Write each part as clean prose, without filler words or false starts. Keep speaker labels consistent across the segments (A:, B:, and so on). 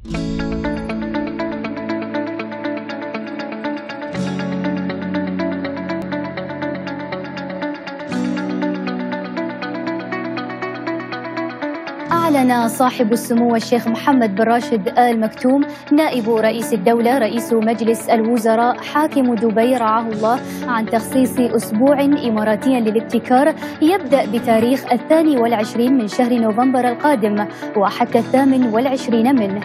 A: أعلن صاحب السمو الشيخ محمد بن راشد آل مكتوم نائب رئيس الدولة رئيس مجلس الوزراء حاكم دبي رعاه الله عن تخصيص أسبوع إماراتيا للابتكار يبدأ بتاريخ 22 من شهر نوفمبر القادم وحتى 28 منه.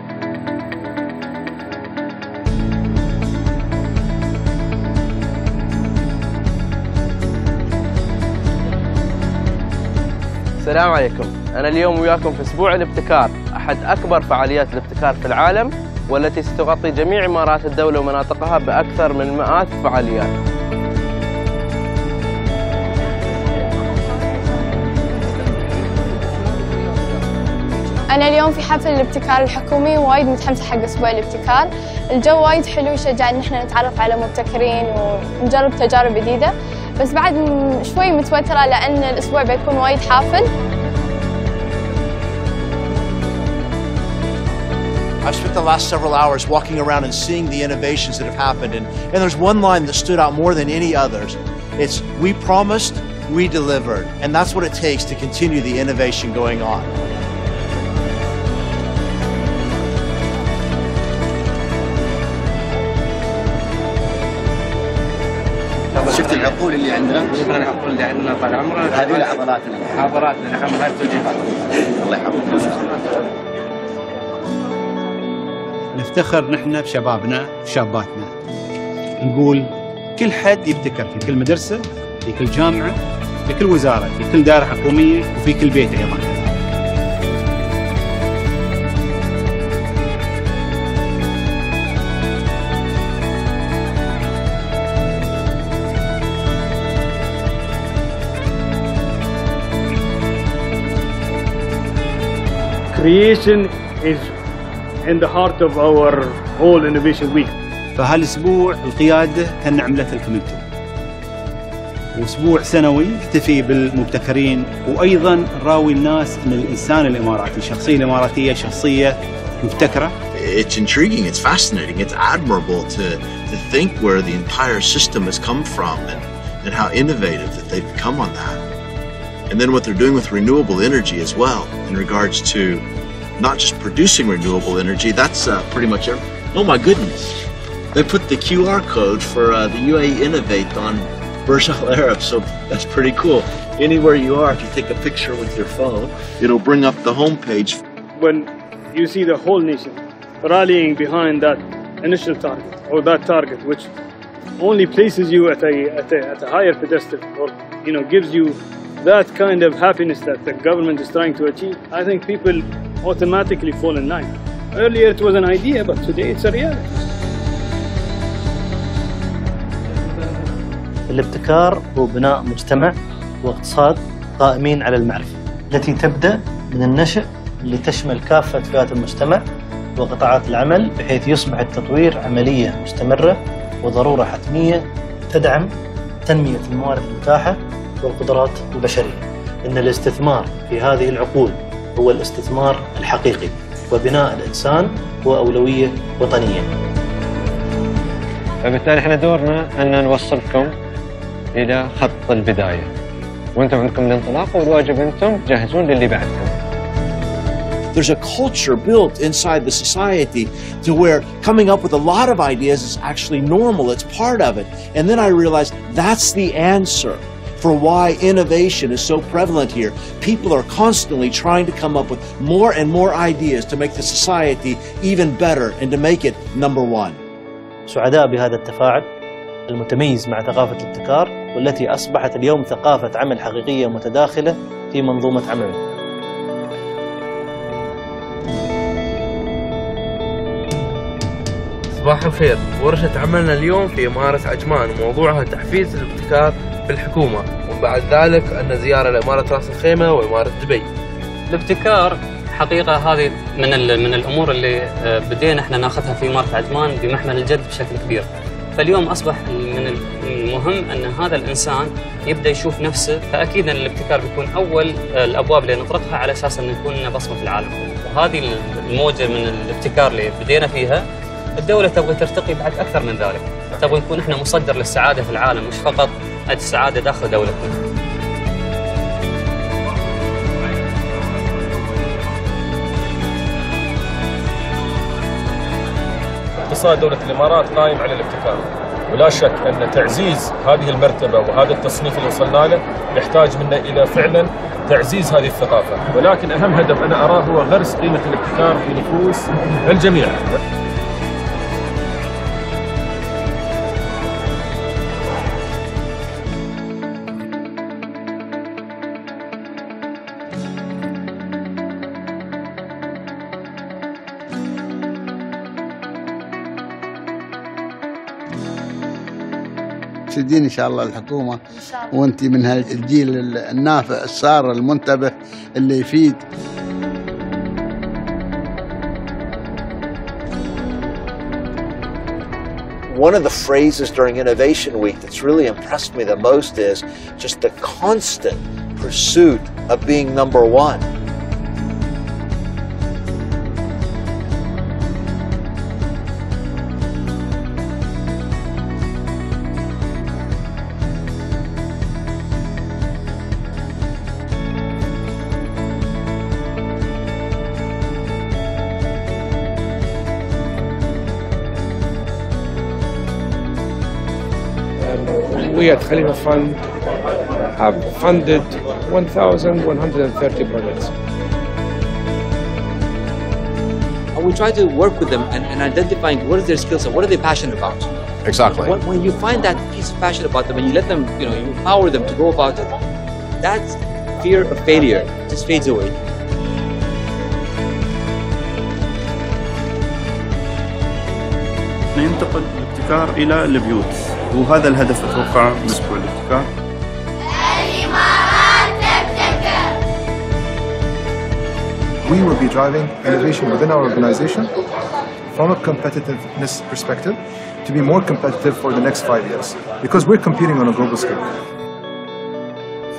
B: السلام عليكم، أنا اليوم وياكم في أسبوع الابتكار، أحد أكبر فعاليات الابتكار في العالم والتي ستغطي جميع إمارات الدولة ومناطقها بأكثر من مئات الفعاليات.
C: أنا اليوم في حفل الابتكار الحكومي وايد متحمسة حق أسبوع الابتكار، الجو وايد حلو يشجع إن احنا نتعرف على مبتكرين ونجرب تجارب جديدة، بس بعد شوي متوترة لأن الأسبوع بيكون وايد حافل.
D: I've spent the last several hours walking around and seeing the innovations that have happened, and there's one line that stood out more than any others. It's, "We promised, we delivered," and that's what it takes to continue the innovation going on.
E: شفت العقول اللي عندنا؟
F: شفنا العقول اللي عندنا طال عمرك.
E: هذه عضلاتنا.
F: عضلاتنا نحن هاي التوجيهات.
E: الله يحفظك.
G: نفتخر نحن بشبابنا وشاباتنا. نقول كل حد يبتكر في كل مدرسة، في كل جامعة، في كل وزارة، في كل دائرة حكومية وفي كل بيت أيضا.
H: Creation is in the heart of our whole innovation week.
G: فهالأسبوع القيادة كنعملتها لكم انتم. وأسبوع سنوي يحتفي بالمبتكرين وأيضا نراوي الناس أن الإنسان الإماراتي، الشخصية الإماراتية شخصية مبتكرة.
D: It's intriguing, it's fascinating, it's admirable to think where the entire system has come from and how innovative that they've become on that. And then what they're doing with renewable energy as well in regards to not just producing renewable energy, that's pretty much everything. Oh my goodness. They put the QR code for the UAE Innovate on Burj Al Arab, so that's pretty cool. Anywhere you are, if you take a picture with your phone, it'll bring up the homepage.
H: When you see the whole nation rallying behind that initial target or that target, which only places you at a higher pedestal, or gives you that kind of happiness that the government is trying to achieve, I think people automatically fall in line. Earlier it was an idea, but today it's a reality.
I: الابتكار هو بناء مجتمع واقتصاد قائمين على المعرفة التي تبدأ من النشء اللي تشمل كافة فئات المجتمع وقطاعات العمل، بحيث يصبح التطوير عملية مستمرة وضرورة حتمية تدعم تنمية الموارد المتاحة والقدرات البشرية. إن الاستثمار في هذه العقول هو الاستثمار الحقيقي، وبناء الإنسان هو أولوية وطنية.
F: فبالتالي احنا دورنا أن نوصلكم إلى خط البداية، وأنتم عندكم الانطلاق والواجب أنتم تجهزون للي بعدكم.
D: There's a culture built inside the society to where coming up with a lot of ideas is actually normal, it's part of it. And then I realized that's the answer for why innovation is so prevalent here. People are constantly trying to come up with more and more ideas to make the society even better and to make it number one.
I: سعداء بهذا التفاعل المتميز مع ثقافة الابتكار، والتي أصبحت اليوم ثقافة عمل حقيقية متداخلة في منظومة عمل.
B: صباح الخير، ورشة عملنا اليوم في إمارة عجمان وموضوعها تحفيز الابتكار في الحكومة، وبعد ذلك أن زيارة لإمارة راس الخيمة وإمارة دبي.
J: الابتكار حقيقة هذه من الأمور اللي بدينا احنا ناخذها في إمارة عجمان بمحمل الجد بشكل كبير. فاليوم أصبح من المهم أن هذا الإنسان يبدأ يشوف نفسه، فأكيد أن الابتكار بيكون أول الأبواب اللي نطرقها على أساس أن نكون بصمة في العالم. وهذه الموجة من الابتكار اللي بدينا فيها، الدولة تبغى ترتقي بعد أكثر من ذلك، تبغى نكون إحنا مصدر للسعادة في العالم، مش فقط السعادة داخل دولتنا.
K: اقتصاد دولة الإمارات قائم على الابتكار، ولا شك أن تعزيز هذه المرتبة وهذا التصنيف اللي وصلنا له يحتاج منا إلى فعلا تعزيز هذه الثقافة، ولكن أهم هدف أنا أراه هو غرس قيمة الابتكار في نفوس الجميع.
L: تفيدين إن شاء الله الحكومة وأنت من هالجيل النافع السار المنتبه اللي يفيد.
M: One of the phrases during Innovation Week that's really impressed me the most is just the constant pursuit of being number one.
N: We at Khalifa Fund have funded 1,130 projects.
O: And we try to work with them and identifying what is their skills and what are they passionate about.
P: Exactly.
O: When you find that piece of passion about them and you let them, you empower them to go about it, that fear of failure just fades away.
Q: ننتقل الابتكار إلى البيوت، وهذا الهدف أتوقع من أسبوع الابتكار.
R: الإمارات تبتكر.
S: We will be driving innovation within our organization from a competitiveness perspective to be more competitive for the next 5 years because we're competing on a global scale.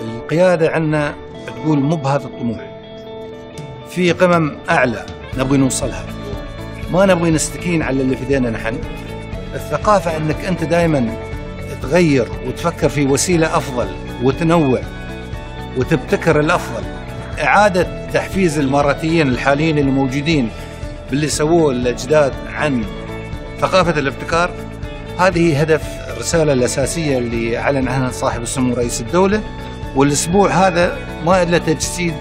G: القيادة عندنا تقول مو بهذا الطموح، في قمم أعلى نبغي نوصلها، ما نبغي نستكين على اللي في ايدينا نحن. الثقافة انك انت دائما تغير وتفكر في وسيلة افضل وتنوع وتبتكر الافضل. اعادة تحفيز الاماراتيين الحاليين اللي موجودين باللي سووه الاجداد عن ثقافة الابتكار، هذه هدف الرسالة الاساسية اللي اعلن عنها صاحب السمو رئيس الدولة. والاسبوع هذا ما الا تجسيد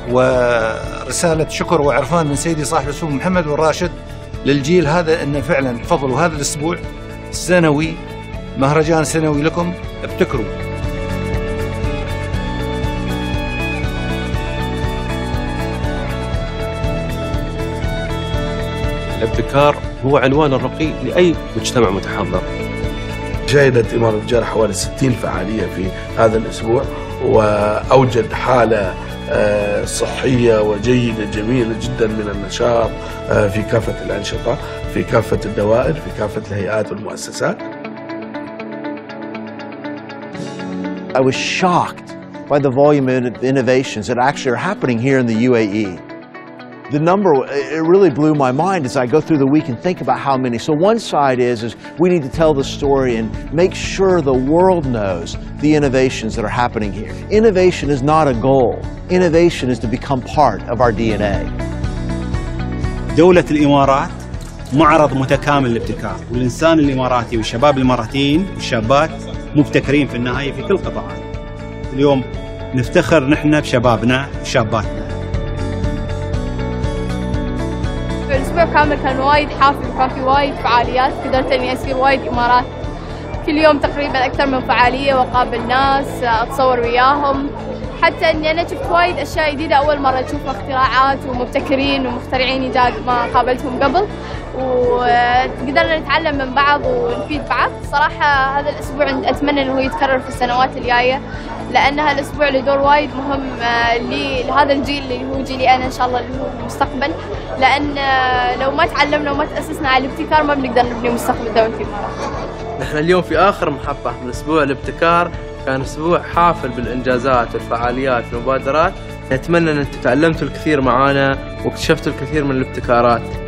G: ورسالة شكر وعرفان من سيدي صاحب السمو محمد والراشد للجيل هذا، انه فعلا تفضلوا هذا الاسبوع سنوي، مهرجان سنوي لكم، ابتكروا.
T: الابتكار هو عنوان الرقي لأي مجتمع متحضر.
U: شهدت إمارة التجارة حوالي 60 فعالية في هذا الأسبوع، وأوجد حالة صحية وجيدة جميلة جدا من النشاط في كافة الأنشطة، في كافة الدوائر، في كافة الهيئات والمؤسسات.
M: I was shocked by the volume of innovations that actually are happening here in the UAE. The number, it really blew my mind as I go through the week and think about how many. So one side is we need to tell the story and make sure the world knows the innovations that are happening here. Innovation is not a goal. Innovation is to become part of our DNA.
G: دولة الإمارات معرض متكامل للابتكار، والإنسان الإماراتي والشباب الإماراتيين والشابات مبتكرين في النهاية في كل قطاعات. اليوم نفتخر نحن بشبابنا وشاباتنا.
C: الأسبوع كامل كان وايد حافل وكان في وايد فعاليات، قدرت إني أسير وايد إمارات كل يوم تقريبا أكثر من فعالية وأقابل ناس أتصور وياهم، حتى إني أنا شفت وايد أشياء جديدة أول مرة أشوفها، اختراعات ومبتكرين ومخترعين جداد ما قابلتهم قبل، وقدرنا نتعلم من بعض ونفيد بعض. صراحة هذا الأسبوع أتمنى إنه يتكرر في السنوات الجاية، لأن هالأسبوع له دور وايد مهم لهذا الجيل اللي هو جيلي أنا إن شاء الله، اللي هو المستقبل. لأن لو ما تعلمنا وما تأسسنا على الابتكار ما بنقدر نبني مستقبل دولة الإمارات.
B: نحن اليوم في آخر محطة من أسبوع الابتكار، كان أسبوع حافل بالإنجازات والفعاليات والمبادرات نتمنى أن أنتم تعلمتوا الكثير معانا واكتشفتوا الكثير من الابتكارات.